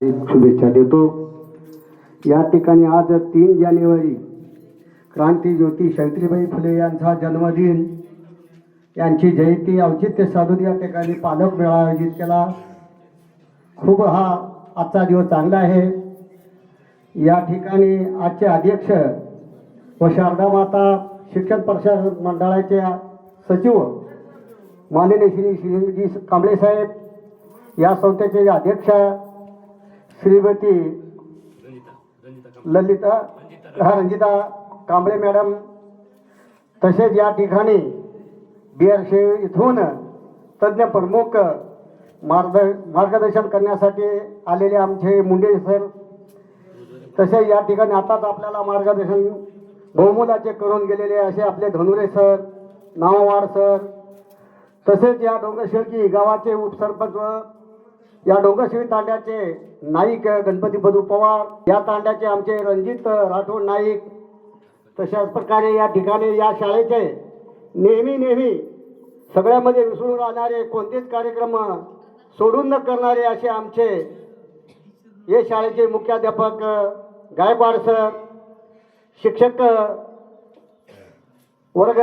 शुभेच्छा देतो। या ठिकाणी आज 3 जानेवारी क्रांतीज्योती सावित्रीबाई फुले यांचा जन्मदिन, यांची जयंती औचित्य साधून या ठिकाणी पालक मेळावा आयोजित केला। खूप हा आजचा दिवस चांगला आहे। या ठिकाणी आजचे अध्यक्ष व शारदा माता शिक्षण प्रशासन मंडळाच्या सचिव माननीय श्री श्रीजी कांबळे साहेब, या संस्थेचे अध्यक्ष श्रीमती रंजिता कांबळे मॅडम, तसेच या ठिकाणी BRC इथून तज्ञ प्रमुख मार्गदर्शन करण्यासाठी आलेले आमचे मुंडे सर, तसेच या ठिकाणी आताच आपल्याला मार्गदर्शन बहुमोलाचे करून गेलेले असे आपले धनुरे सर, नावावाड सर, तसेच या डोंगरशेळकी गावाचे उपसरपंच, या डोंगरशेळी तांड्याचे नाईक गणपती बधू पवार, या तांड्याचे आमचे रणजित राठोड नाईक, तशाच प्रकारे या ठिकाणी या शाळेचे नेहमी सगळ्यामध्ये विसरून राहणारे, कोणतेच कार्यक्रम सोडून न करणारे असे आमचे हे शाळेचे मुख्याध्यापक गायकवाड सर, शिक्षक वर्ग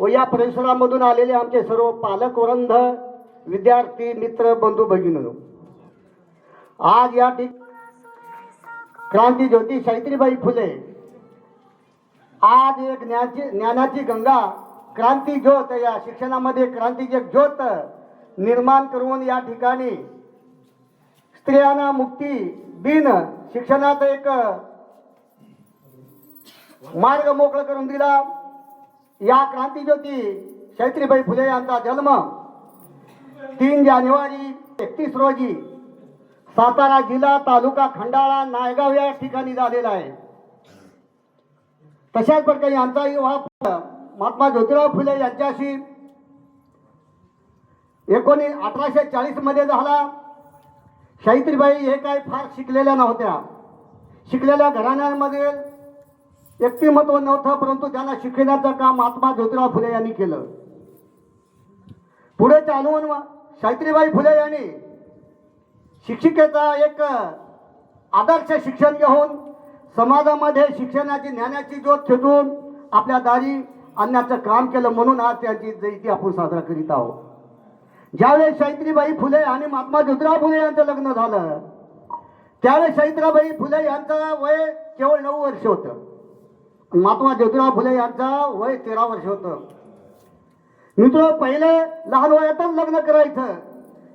व या परिसरामधून आलेले आमचे सर्व पालक वृंद, विद्यार्थी मित्र बंधू भगिनींनो, आज या क्रांतीज्योती सावित्रीबाई फुले आज एक ज्ञानाची गंगा, क्रांती ज्योत, या शिक्षणामध्ये क्रांतीची ज्योत निर्माण करून या ठिकाणी स्त्रियांना मुक्ती बिन शिक्षणाचा एक मार्ग मोकळा करून दिला। या क्रांतीज्योती सावित्रीबाई फुले यांचा जन्म 3 जानेवारी 31 रोजी सातारा जिल्हा तालुका खंडाळा नायगाव या ठिकाणी झालेला आहे। तशाच प्रकारे यांचा विवाह महात्मा ज्योतिराव फुले यांच्याशी 1840 मध्ये झाला। सावित्रीबाई हे काय फार शिकलेल्या नव्हत्या, शिकलेल्या घराण्यांमध्ये व्यक्तिमत्व नव्हतं, परंतु त्यांना शिकवण्याचं काम महात्मा ज्योतिराव फुले यांनी केलं। पुढे चालून सावित्रीबाई फुले यांनी शिक्षिकेचा एक आदर्श शिक्षण घेऊन समाजामध्ये शिक्षणाची ज्ञानाची ज्योत खेचून आपल्या दारी आणण्याचं काम केलं, म्हणून आज त्यांची जयंती आपण साजरा करीत आहोत। ज्यावेळेस सावित्रीबाई फुले आणि महात्मा ज्योतिराव फुले यांचं लग्न झालं, त्यावेळेस सावित्रीबाई फुले यांचं वय केवळ 9 वर्ष होतं, महात्मा ज्योतिराव फुले यांचं वय 13 वर्ष होतं। मित्र, पहिले लहान वयातच लग्न करायचं,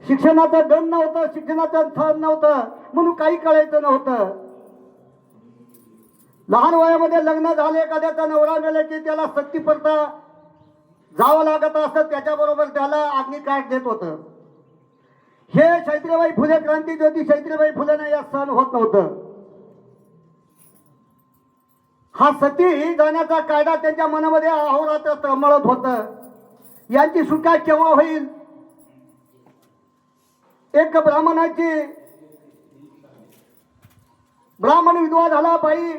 शिक्षणाचं गण नव्हतं, शिक्षणाचं थर नव्हतं, म्हणून काही कळायचं नव्हतं। लहान वयामध्ये लग्न झाले, एखाद्याचा नवरा मेले की त्याला सत्तीपर्यंत जावं लागत असतं, त्याच्याबरोबर त्याला अग्निकाठ देत होतं। हे सावित्रीबाई फुले क्रांतीज्योती सावित्रीबाई फुलेंना या सहन होत नव्हतं। हा सती जाण्याचा कायदा त्यांच्या मनामध्ये अहोरात्र तळमळत होतं। यांची सुटका केव्हा होईल? एक ब्राह्मण विधवा झाला, बाई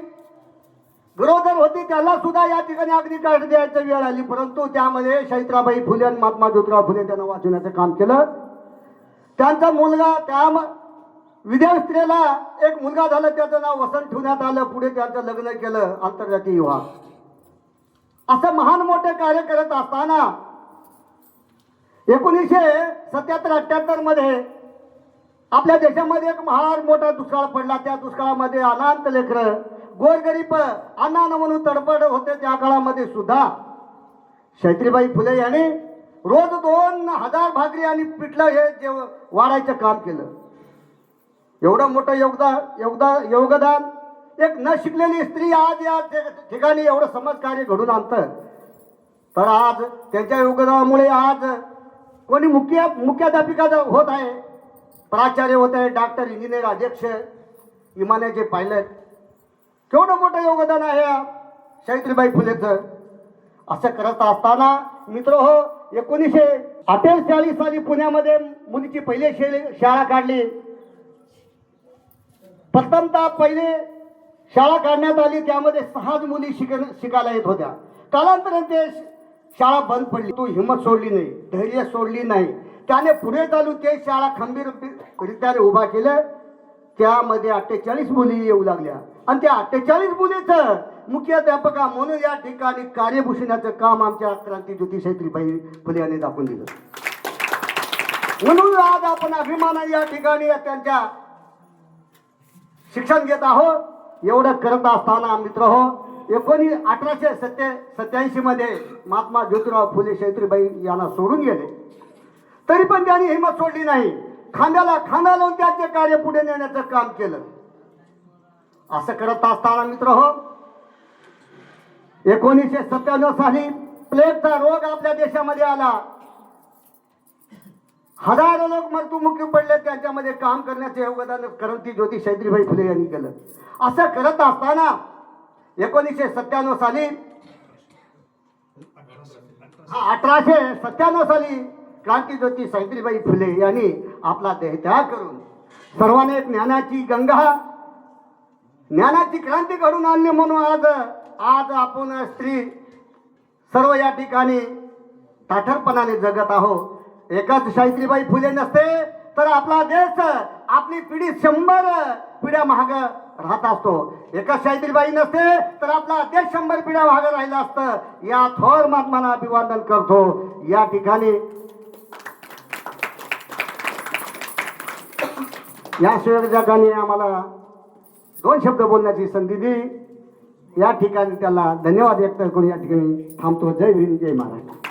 गरोदर होती, त्याला सुद्धा या ठिकाणी अग्निकाठ द्यायची वेळ आली, परंतु त्यामध्ये सावित्रीबाई फुले आणि महात्मा ज्योतिराव फुले त्यांना वाचवण्याचं काम केलं। त्यांचा मुलगा, त्या विधवा स्त्रीला एक मुलगा झाला, त्याचं नाव वसंत ठेवण्यात आलं। पुढे त्यांचं लग्न केलं, आंतरजातीय विवाह। असं महान मोठे कार्य करत असताना 1977-78 मध्ये आपल्या देशामध्ये एक महान मोठा दुष्काळ पडला। त्या दुष्काळामध्ये अनाथ लेकरं, गोरगरीब अन्न म्हणून तडफड होते। त्या काळामध्ये सुद्धा सावित्रीबाई फुले यांनी रोज 2000 भाकरी आणि पिठलं हे वाढायचं काम केलं। एवढं मोठं योगदान एक न शिकलेली स्त्री आज या ठिकाणी एवढं समाजकार्य घडून आणतं, तर आज त्यांच्या योगदानामुळे आज कोणी मुख्याध्यापिका होत आहे, प्राचार्य होत आहे, डॉक्टर, इंजिनियर, अध्यक्ष, विमानाचे पायलट, केवढं मोठं योगदान आहे सावित्रीबाई फुलेचं। असं करत असताना मित्र हो, 1948 साली पुण्यामध्ये मुलीची पहिली शाळा काढली। प्रथमतः पहिले शाळा काढण्यात आली, त्यामध्ये 6 मुली शिकायला येत होत्या। कालांतराने ते शाळा बंद पडली। तो हिंमत सोडली नाही, धैर्य सोडली नाही, त्याने पुढे चालू ते शाळा खंबीररित्याने उभा केलं। त्यामध्ये 48 मुली येऊ लागल्या आणि त्या 48 मुलीचं मुख्याध्यापका म्हणून या ठिकाणी कार्यभूषणाचं काम आमच्या क्रांतीज्योती सावित्रीबाई फुले यांनी दाखवून दिलं. म्हणून आज आपण अभिमानाने या ठिकाणी त्यांच्या शिक्षण घेत आहोत. एवढं करत असताना मित्र हो 1887 मध्ये महात्मा ज्योतिराव फुले सावित्रीबाई यांना सोडून गेले. तरी पण त्यांनी हिंमत सोडली नाही. खांद्याला खांदा लावून त्यांचे कार्य पुढे नेण्याचं काम केलं. असं करत असताना मित्र हो 1997 साली प्लेगचा रोग आपल्या देशामध्ये आला. हजारो लोक मृत्युमुखी पडले. त्यांच्यामध्ये काम करण्याचे योगदान क्रांतीज्योती सावित्रीबाई फुले यांनी केलं. असं करत असताना 1997 साली 1897 साली क्रांतीज्योती सावित्रीबाई फुले यांनी आपला देहत्याग करून सर्वांनी एक ज्ञानाची गंगा ज्ञानाची क्रांती घडून आणली. म्हणून आज आपण स्त्री सर्व या ठिकाणी ताठरपणाने जगत आहोत. एकाच सावित्रीबाई फुले नसते तर आपला देश आपली पिढी 100 पिढ्या महाग राहत असतो. एकाच सावित्रीबाई नसते तर आपला देश 100 पिढ्या महाग राहिला असतं. या थोर महात्माना अभिवादन करतो. या ठिकाणी या शिवजगाने आम्हाला 2 शब्द बोलण्याची संधी दिली. या ठिकाणी त्याला धन्यवाद व्यक्त करून या ठिकाणी थांबतो. जय भीम जय महाराष्ट्र.